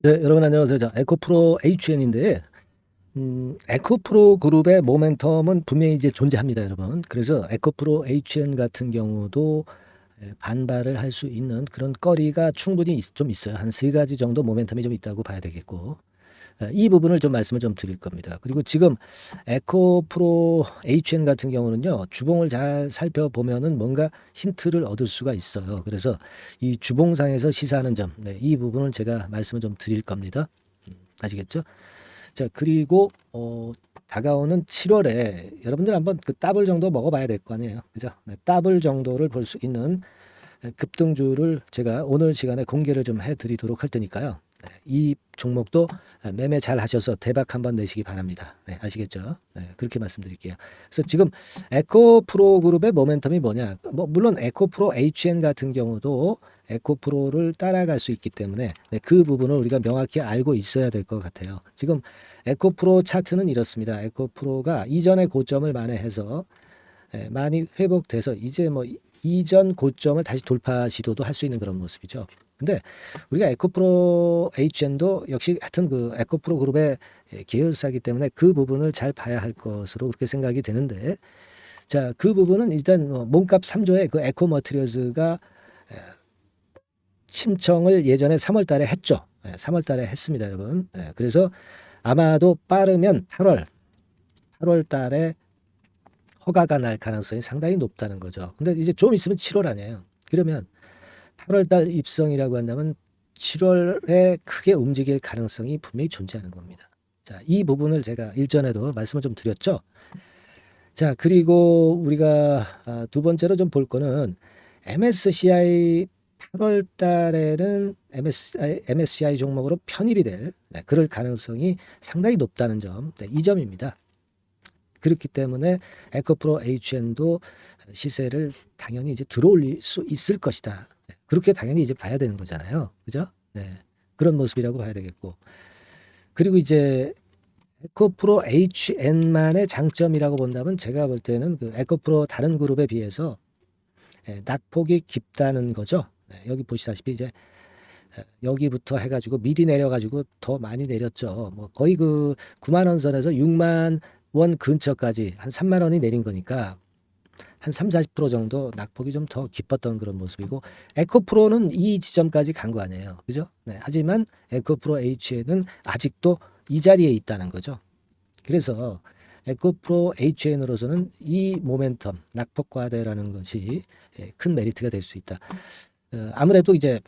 네, 여러분 안녕하세요. 자, 에코프로 HN인데, 에코프로 그룹의 모멘텀은 분명히 이제 존재합니다, 여러분. 그래서 에코프로 HN 같은 경우도 반발을 할 수 있는 그런 거리가 충분히 좀 있어요. 한 세 가지 정도 모멘텀이 좀 있다고 봐야 되겠고, 이 부분을 좀 말씀을 좀 드릴 겁니다. 그리고 지금 에코프로 HN 같은 경우는요, 주봉을 잘 살펴보면은 뭔가 힌트를 얻을 수가 있어요. 그래서 이 주봉상에서 시사하는 점, 네, 이 부분을 제가 말씀을 좀 드릴 겁니다. 아시겠죠? 자, 그리고 다가오는 7월에 여러분들 한번 그 더블 정도 먹어봐야 될 거 아니에요, 그죠? 네, 더블 정도를 볼 수 있는 급등주를 제가 오늘 시간에 공개를 좀 해드리도록 할 테니까요. 네, 이 종목도 매매 잘 하셔서 대박 한번 내시기 바랍니다. 네, 아시겠죠? 네, 그렇게 말씀드릴게요. 그래서 지금 에코프로 그룹의 모멘텀이 뭐냐? 뭐 물론 에코프로 HN 같은 경우도 에코프로를 따라갈 수 있기 때문에 네, 그 부분을 우리가 명확히 알고 있어야 될 것 같아요. 지금 에코프로 차트는 이렇습니다. 에코프로가 이전의 고점을 만회해서 많이 회복돼서 이제 뭐 이전 고점을 다시 돌파 시도도 할 수 있는 그런 모습이죠. 근데 우리가 에코프로 HN도 역시 하여튼 그 에코프로 그룹의 계열사이기 때문에 그 부분을 잘 봐야 할 것으로 그렇게 생각이 되는데, 자, 그 부분은 일단 몸값 3조의 그 에코머티리얼즈가 신청을 예전에 3월 달에 했죠. 3월 달에 했습니다, 여러분. 그래서 아마도 빠르면 8월 달에 허가가 날 가능성이 상당히 높다는 거죠. 근데 이제 좀 있으면 7월 아니에요. 그러면 8월 달 입성이라고 한다면 7월에 크게 움직일 가능성이 분명히 존재하는 겁니다. 자, 이 부분을 제가 일전에도 말씀을 좀 드렸죠. 자, 그리고 우리가 두 번째로 좀 볼 거는 MSCI 8월 달에는 MSCI 종목으로 편입이 될 그럴 가능성이 상당히 높다는 점, 이 점입니다. 그렇기 때문에 에코프로 HN도 시세를 당연히 이제 들어올릴 수 있을 것이다. 그렇게 당연히 이제 봐야 되는 거잖아요. 그죠? 네. 그런 모습이라고 봐야 되겠고. 그리고 이제 에코프로 HN만의 장점이라고 본다면 제가 볼 때는 그 에코프로 다른 그룹에 비해서 낙폭이 깊다는 거죠. 네, 여기 보시다시피 이제 여기부터 해가지고 미리 내려가지고 더 많이 내렸죠. 뭐 거의 그 9만 원 선에서 6만 원 근처까지 한 3만 원이 내린 거니까 한 3, 40% 정도 낙폭이 좀 더 깊었던 그런 모습이고, 에코프로는 이 지점까지 간 거 아니에요. 그죠? 네, 하지만 에코프로 H에는 아직도 이 자리에 있다는 거죠. 그래서 에코프로 HN으로서는 이 모멘텀, 낙폭 과대라는 것이 큰 메리트가 될 수 있다. 아무래도 이제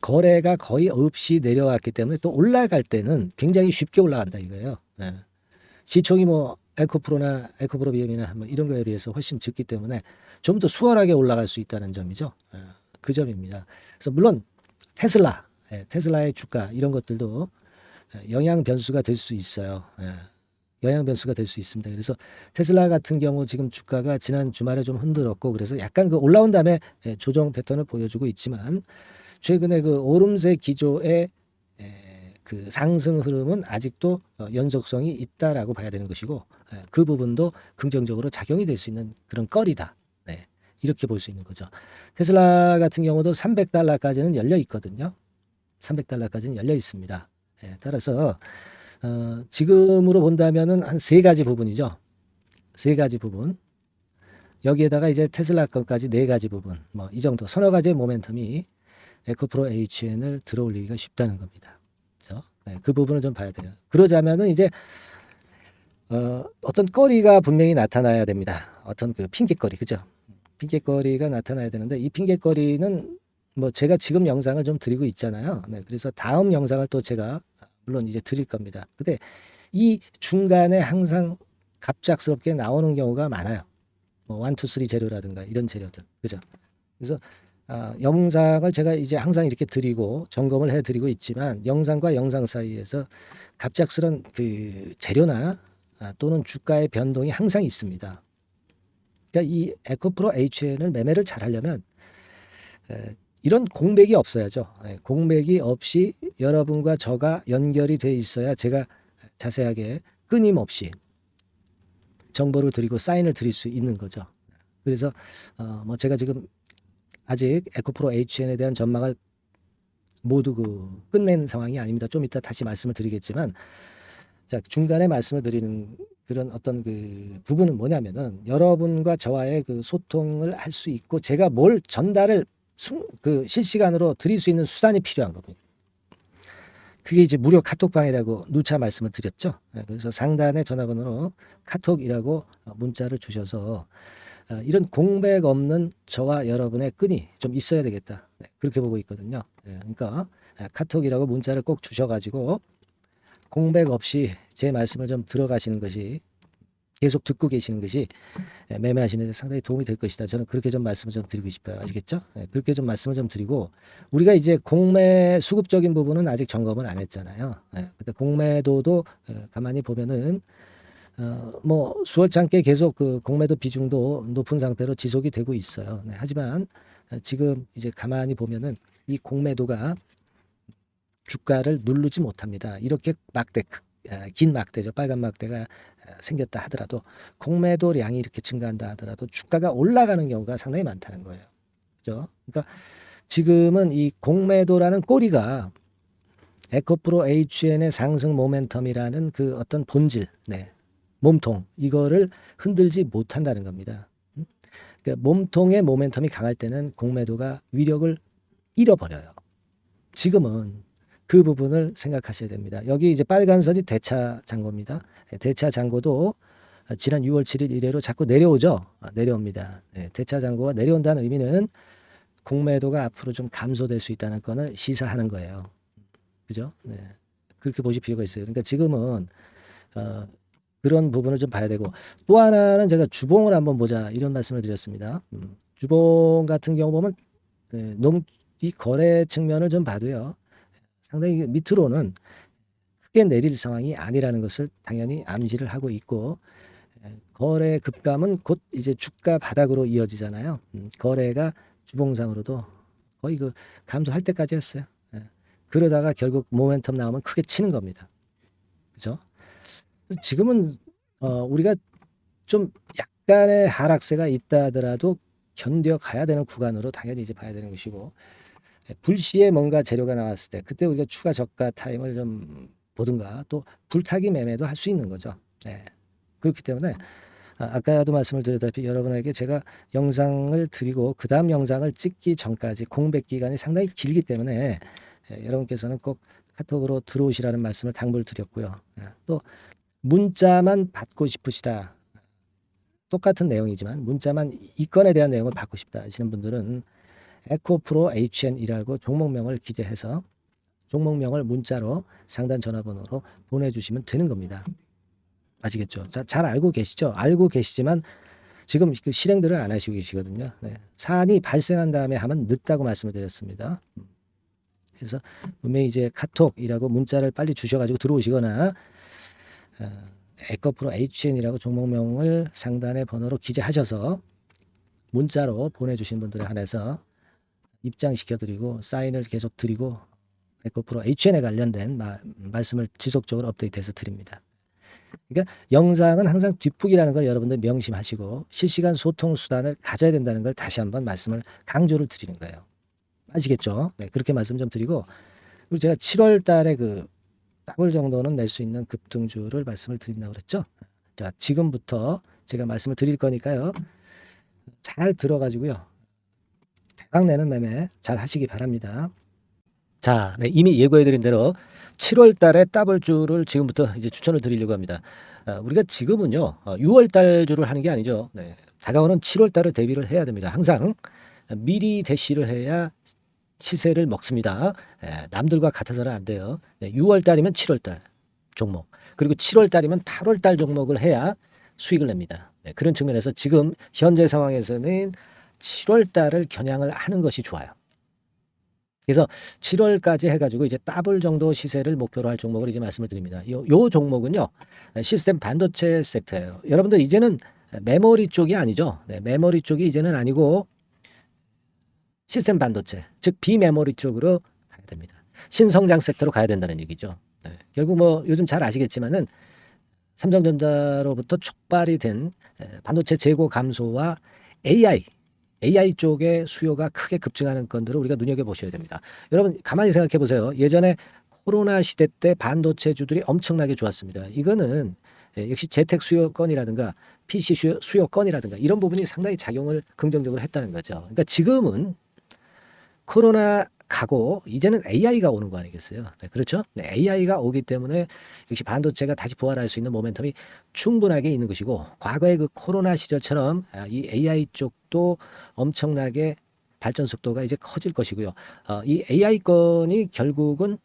거래가 거의 없이 내려왔기 때문에 또 올라갈 때는 굉장히 쉽게 올라간다 이거예요. 시총이 뭐 에코프로나 에코프로 비엠이나 뭐 이런 거에 비해서 훨씬 적기 때문에 좀 더 수월하게 올라갈 수 있다는 점이죠. 그 점입니다. 그래서 물론 테슬라, 테슬라의 주가 이런 것들도 영향 변수가 될 수 있어요. 영향 변수가 될 수 있습니다. 그래서 테슬라 같은 경우 지금 주가가 지난 주말에 좀 흔들었고 그래서 약간 그 올라온 다음에 조정 패턴을 보여주고 있지만, 최근에 그 오름세 기조의 그 상승 흐름은 아직도 연속성이 있다라고 봐야 되는 것이고, 그 부분도 긍정적으로 작용이 될 수 있는 그런 거리다. 네, 이렇게 볼 수 있는 거죠. 테슬라 같은 경우도 300달러까지는 열려 있거든요. 300달러까지는 열려 있습니다. 따라서 지금으로 본다면은 한 세 가지 부분이죠. 세 가지 부분. 여기에다가 이제 테슬라 건까지 네 가지 부분. 뭐 이 정도 서너 가지의 모멘텀이 에코프로 HN을 들어올리기가 쉽다는 겁니다. 그렇죠? 네, 그 부분을 좀 봐야 돼요. 그러자면은 이제 어떤 거리가 분명히 나타나야 됩니다. 어떤 그 핑계거리, 그죠? 핑계거리가 나타나야 되는데 이 핑계거리는 뭐 제가 지금 영상을 좀 드리고 있잖아요. 네, 그래서 다음 영상을 또 제가 물론 이제 드릴 겁니다. 근데 이 중간에 항상 갑작스럽게 나오는 경우가 많아요. 뭐 1, 2, 3 재료라든가 이런 재료들, 그죠? 그래서 영상을 제가 이제 항상 이렇게 드리고 점검을 해드리고 있지만 영상과 영상 사이에서 갑작스런 그 재료나 또는 주가의 변동이 항상 있습니다. 그러니까 이 에코프로 HN을 매매를 잘 하려면 이런 공백이 없어야죠. 공백이 없이 여러분과 저가 연결이 돼 있어야 제가 자세하게 끊임없이 정보를 드리고 사인을 드릴 수 있는 거죠. 그래서 뭐 제가 지금 아직 에코프로 HN에 대한 전망을 모두 끝낸 상황이 아닙니다. 좀 이따 다시 말씀을 드리겠지만, 자, 중간에 말씀을 드리는 그런 어떤 부분은 뭐냐면은, 여러분과 저와의 소통을 할 수 있고, 제가 뭘 전달을 실시간으로 드릴 수 있는 수단이 필요한 거고요. 그게 이제 무료 카톡방이라고 누차 말씀을 드렸죠. 그래서 상단의 전화번호로 카톡이라고 문자를 주셔서 이런 공백 없는 저와 여러분의 끈이 좀 있어야 되겠다. 그렇게 보고 있거든요. 그러니까 카톡이라고 문자를 꼭 주셔가지고 공백 없이 제 말씀을 좀 들어가시는 것이, 계속 듣고 계시는 것이 매매하시는 데 상당히 도움이 될 것이다. 저는 그렇게 좀 말씀을 좀 드리고 싶어요. 아시겠죠? 그렇게 좀 말씀을 좀 드리고, 우리가 이제 공매 수급적인 부분은 아직 점검을 안 했잖아요. 근데 공매도도 가만히 보면은 뭐 수월찮게 계속 공매도 비중도 높은 상태로 지속이 되고 있어요. 하지만 지금 이제 가만히 보면은 이 공매도가 주가를 누르지 못합니다. 이렇게 긴 막대죠. 빨간 막대가 생겼다 하더라도, 공매도량이 이렇게 증가한다 하더라도 주가가 올라가는 경우가 상당히 많다는 거예요. 그죠? 그러니까 지금은 이 공매도라는 꼬리가 에코프로 HN의 상승 모멘텀이라는 어떤 본질, 몸통, 이거를 흔들지 못한다는 겁니다. 그러니까 몸통의 모멘텀이 강할 때는 공매도가 위력을 잃어버려요. 지금은 그 부분을 생각하셔야 됩니다. 여기 이제 빨간 선이 대차 잔고입니다. 대차 잔고도 지난 6월 7일 이래로 자꾸 내려오죠. 내려옵니다. 대차 잔고가 내려온다는 의미는 공매도가 앞으로 좀 감소될 수 있다는 거는 시사하는 거예요. 그죠? 그렇게 보실 필요가 있어요. 그러니까 지금은 그런 부분을 좀 봐야 되고, 또 하나는 제가 주봉을 한번 보자 이런 말씀을 드렸습니다. 주봉 같은 경우 보면 이 거래 측면을 좀 봐도요, 상당히 밑으로는 크게 내릴 상황이 아니라는 것을 당연히 암시를 하고 있고, 거래 급감은 곧 이제 주가 바닥으로 이어지잖아요. 거래가 주봉상으로도 거의 감소할 때까지 했어요. 그러다가 결국 모멘텀 나오면 크게 치는 겁니다. 그죠? 지금은 우리가 좀 약간의 하락세가 있다 하더라도 견뎌가야 되는 구간으로 당연히 이제 봐야 되는 것이고, 불시에 뭔가 재료가 나왔을 때 그때 우리가 추가 저가 타임을 좀 보든가, 또 불타기 매매도 할 수 있는 거죠. 그렇기 때문에 아까도 말씀을 드렸다시피 여러분에게 제가 영상을 드리고 그 다음 영상을 찍기 전까지 공백 기간이 상당히 길기 때문에 여러분께서는 꼭 카톡으로 들어오시라는 말씀을 당부를 드렸고요. 또 문자만 받고 싶으시다, 똑같은 내용이지만 문자만 이 건에 대한 내용을 받고 싶다 하시는 분들은 에코프로 HN이라고 종목명을 기재해서 종목명을 문자로 상단 전화번호로 보내주시면 되는 겁니다. 아시겠죠? 잘 알고 계시죠? 알고 계시지만 지금 실행들을 안 하시고 계시거든요. 사안이 발생한 다음에 하면 늦다고 말씀을 드렸습니다. 그래서 분명히 이제 카톡이라고 문자를 빨리 주셔가지고 들어오시거나, 에코프로 HN이라고 종목명을 상단의 번호로 기재하셔서 문자로 보내주신 분들에 한해서 입장시켜드리고 사인을 계속 드리고 에코프로 HN에 관련된 말씀을 지속적으로 업데이트해서 드립니다. 그러니까 영상은 항상 뒷북이라는 걸 여러분들 명심하시고 실시간 소통 수단을 가져야 된다는 걸 다시 한번 말씀을 강조를 드리는 거예요. 아시겠죠? 그렇게 말씀 좀 드리고, 그리고 제가 7월 달에 더블 정도는 낼 수 있는 급등주를 말씀을 드린다고 그랬죠. 자, 지금부터 제가 말씀을 드릴 거니까요. 잘 들어가지고요. 대박 내는 매매 잘 하시기 바랍니다. 자, 이미 예고해드린 대로 7월 달에 더블주를 지금부터 이제 추천을 드리려고 합니다. 우리가 지금은요, 6월 달 주를 하는 게 아니죠. 다가오는 7월 달을 대비를 해야 됩니다. 항상 미리 대시를 해야 시세를 먹습니다. 남들과 같아서는 안 돼요. 6월 달이면 7월 달 종목, 그리고 7월 달이면 8월 달 종목을 해야 수익을 냅니다. 그런 측면에서 지금 현재 상황에서는 7월 달을 겨냥을 하는 것이 좋아요. 그래서 7월까지 해가지고 이제 더블 정도 시세를 목표로 할 종목을 이제 말씀을 드립니다. 요 종목은요, 시스템 반도체 섹터예요. 여러분들 이제는 메모리 쪽이 아니죠. 메모리 쪽이 이제는 아니고 시스템 반도체, 즉 비메모리 쪽으로 가야 됩니다. 신성장 섹터로 가야 된다는 얘기죠. 결국 뭐 요즘 잘 아시겠지만은 삼성전자로부터 촉발이 된 반도체 재고 감소와 AI, AI 쪽의 수요가 크게 급증하는 건들을 우리가 눈여겨보셔야 됩니다. 여러분 가만히 생각해 보세요. 예전에 코로나 시대 때 반도체주들이 엄청나게 좋았습니다. 이거는 역시 재택 수요건이라든가 PC 수요건이라든가 이런 부분이 상당히 작용을 긍정적으로 했다는 거죠. 그러니까 지금은 코로나 가고 이제는 AI가 오는 거 아니겠어요? 네, 그렇죠? 네, AI가 오기 때문에 역시 반도체가 다시 부활할 수 있는 모멘텀이 충분하게 있는 것이고 과거의 그 코로나 시절처럼 이 AI 쪽도 엄청나게 발전 속도가 이제 커질 것이고요. 이 AI 건이 결국은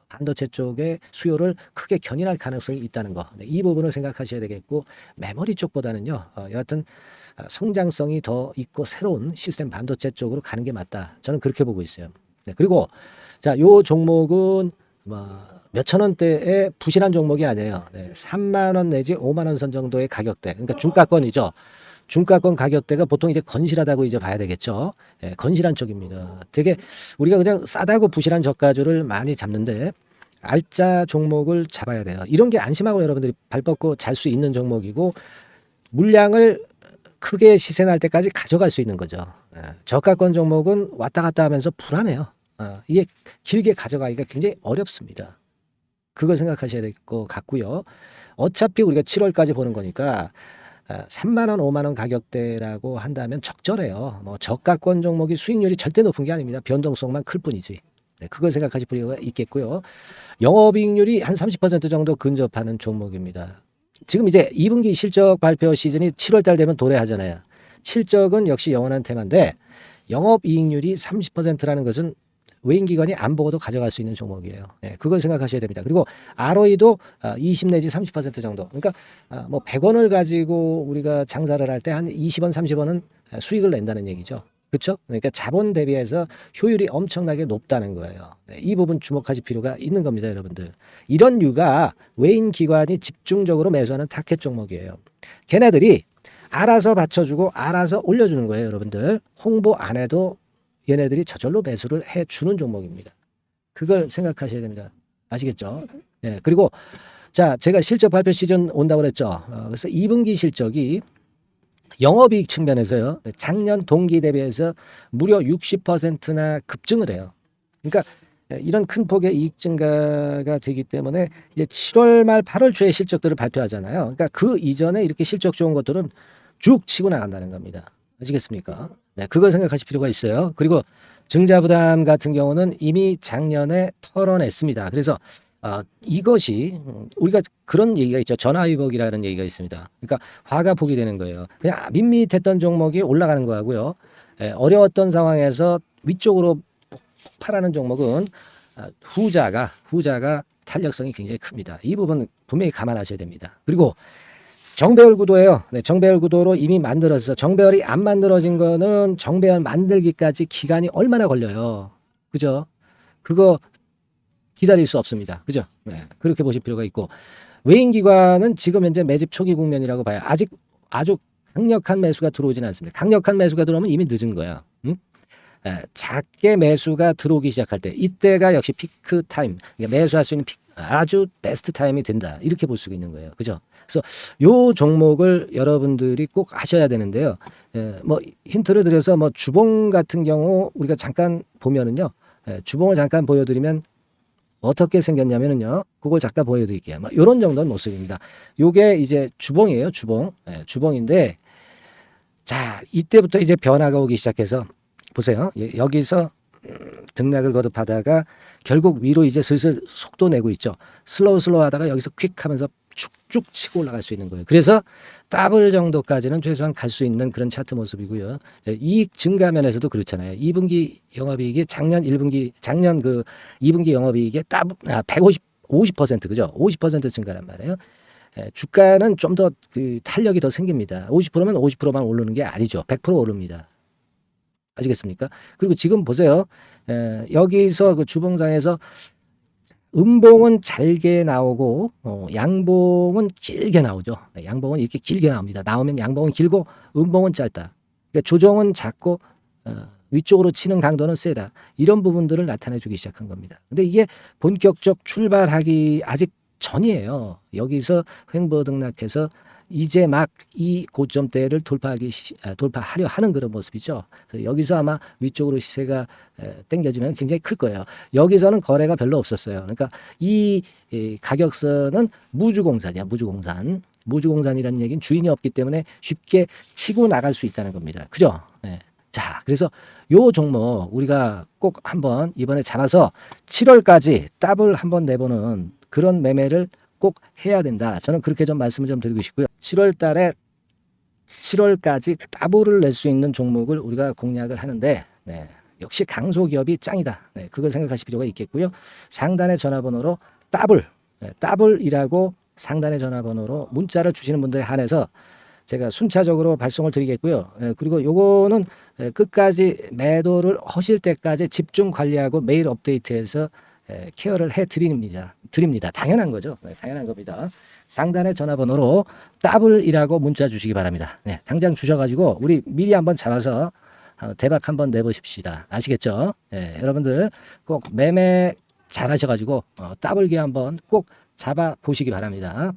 반도체 쪽의 수요를 크게 견인할 가능성이 있다는 거. 네, 이 부분을 생각하셔야 되겠고 메모리 쪽보다는요. 여하튼 성장성이 더 있고 새로운 시스템 반도체 쪽으로 가는 게 맞다. 저는 그렇게 보고 있어요. 네, 그리고 자, 요 종목은 몇천 원대의 부실한 종목이 아니에요. 네, 3만 원 내지 5만 원 선 정도의 가격대. 그러니까 중가권이죠. 중가권 가격대가 보통 이제 건실하다고 이제 봐야 되겠죠. 예, 건실한 쪽입니다. 되게 우리가 그냥 싸다고 부실한 저가주를 많이 잡는데 알짜 종목을 잡아야 돼요. 이런 게 안심하고 여러분들이 발 뻗고 잘 수 있는 종목이고 물량을 크게 시세 날 때까지 가져갈 수 있는 거죠. 예, 저가권 종목은 왔다 갔다 하면서 불안해요. 이게 길게 가져가기가 굉장히 어렵습니다. 그걸 생각하셔야 될 것 같고요. 어차피 우리가 7월까지 보는 거니까 3만 원, 5만 원 가격대라고 한다면 적절해요. 뭐 저가권 종목이 수익률이 절대 높은 게 아닙니다. 변동성만 클 뿐이지. 네, 그걸 생각하실 필요가 있겠고요. 영업이익률이 한 30% 정도 근접하는 종목입니다. 지금 이제 2분기 실적 발표 시즌이 7월 달 되면 도래하잖아요. 실적은 역시 영원한 테마인데 영업이익률이 30%라는 것은 외인기관이 안 보고도 가져갈 수 있는 종목이에요. 네, 그걸 생각하셔야 됩니다. 그리고 ROE도 20 내지 30% 정도. 그러니까 뭐 100원을 가지고 우리가 장사를 할 때 한 20원, 30원은 수익을 낸다는 얘기죠. 그렇죠? 그러니까 자본 대비해서 효율이 엄청나게 높다는 거예요. 네, 이 부분 주목하실 필요가 있는 겁니다, 여러분들. 이런 류가 외인 기관이 집중적으로 매수하는 타켓 종목이에요. 걔네들이 알아서 받쳐주고 알아서 올려주는 거예요, 여러분들. 홍보 안 해도 얘네들이 저절로 매수를 해주는 종목입니다. 그걸 생각하셔야 됩니다. 아시겠죠? 예, 그리고 자, 제가 실적 발표 시즌 온다고 그랬죠. 그래서 2분기 실적이 영업이익 측면에서요. 작년 동기 대비해서 무려 60%나 급증을 해요. 그러니까 이런 큰 폭의 이익 증가가 되기 때문에 이제 7월 말 8월 초에 실적들을 발표하잖아요. 그러니까 그 이전에 이렇게 실적 좋은 것들은 쭉 치고 나간다는 겁니다. 아시겠습니까? 네, 그걸 생각하실 필요가 있어요. 그리고 증자부담 같은 경우는 이미 작년에 털어냈습니다. 그래서 이것이 우리가 그런 얘기가 있죠. 전화위복이라는 얘기가 있습니다. 그러니까 화가 복이 되는 거예요. 그냥 밋밋했던 종목이 올라가는 거하고요. 어려웠던 상황에서 위쪽으로 폭발하는 종목은 후자가 탄력성이 굉장히 큽니다. 이 부분 분명히 감안하셔야 됩니다. 그리고 정배열 구도예요. 네, 정배열 구도로 이미 만들어서 정배열이 안 만들어진 거는 정배열 만들기까지 기간이 얼마나 걸려요. 그죠? 그거 기다릴 수 없습니다. 그죠? 네, 그렇게 보실 필요가 있고 외인기관은 지금 현재 매집 초기 국면이라고 봐요. 아직 아주 강력한 매수가 들어오지는 않습니다. 강력한 매수가 들어오면 이미 늦은 거야. 응? 작게 매수가 들어오기 시작할 때 이때가 역시 피크 타임, 그러니까 매수할 수 있는 아주 베스트 타임이 된다. 이렇게 볼 수가 있는 거예요. 그죠? 그래서 요 종목을 여러분들이 꼭 하셔야 되는데요. 뭐 힌트를 드려서 뭐 주봉 같은 경우 우리가 잠깐 보면은요. 주봉을 잠깐 보여드리면 어떻게 생겼냐면은요. 그걸 잠깐 보여드릴게요. 뭐 이런 정도는 모습입니다. 요게 이제 주봉이에요. 주봉. 주봉인데 자 이때부터 이제 변화가 오기 시작해서 보세요. 여기서 등락을 거듭하다가 결국 위로 이제 슬슬 속도 내고 있죠. 슬로우 하다가 여기서 퀵 하면서 쭉쭉 치고 올라갈 수 있는 거예요. 그래서 더블 정도까지는 최소한 갈 수 있는 그런 차트 모습이고요. 이익 증가 면에서도 그렇잖아요. 2분기 영업이익이 작년 그 2분기 영업이익의 50% 그죠? 50% 증가란 말이에요. 주가는 좀 더 그 탄력이 더 생깁니다. 50%면 50%만 오르는 게 아니죠. 100% 오릅니다. 아시겠습니까? 그리고 지금 보세요. 여기서 그 주봉상에서 음봉은 잘게 나오고 양봉은 길게 나오죠. 양봉은 이렇게 길게 나옵니다. 나오면 양봉은 길고 음봉은 짧다. 그러니까 조정은 작고 위쪽으로 치는 강도는 세다. 이런 부분들을 나타내주기 시작한 겁니다. 근데 이게 본격적 출발하기 아직 전이에요. 여기서 횡보 등락해서 이제 막 이 고점대를 돌파하려 하는 그런 모습이죠. 그래서 여기서 아마 위쪽으로 시세가 당겨지면 굉장히 클 거예요. 여기서는 거래가 별로 없었어요. 그러니까 이 가격선은 무주공산이야. 무주공산이라는 얘기는 주인이 없기 때문에 쉽게 치고 나갈 수 있다는 겁니다. 그죠? 네. 자, 그래서 요 종목 우리가 꼭 한번 이번에 잡아서 7월까지 더블 한번 내보는 그런 매매를 꼭 해야 된다. 저는 그렇게 좀 말씀을 좀 드리고 싶고요. 7월 달에 7월까지 더블을 낼 수 있는 종목을 우리가 공략을 하는데, 네, 역시 강소기업이 짱이다. 네, 그걸 생각하실 필요가 있겠고요. 상단의 전화번호로 더블, 네, 더블이라고 상단의 전화번호로 문자를 주시는 분들에 한해서 제가 순차적으로 발송을 드리겠고요. 그리고 요거는 끝까지 매도를 하실 때까지 집중 관리하고 매일 업데이트해서 케어를 해 드립니다. 당연한 거죠. 네, 당연한 겁니다. 상단의 전화번호로 더블이라고 문자 주시기 바랍니다. 네, 당장 주셔가지고 우리 미리 한번 잡아서 대박 한번 내보십시다. 아시겠죠? 네, 여러분들 꼭 매매 잘 하셔가지고 더블기 한번 꼭 잡아 보시기 바랍니다.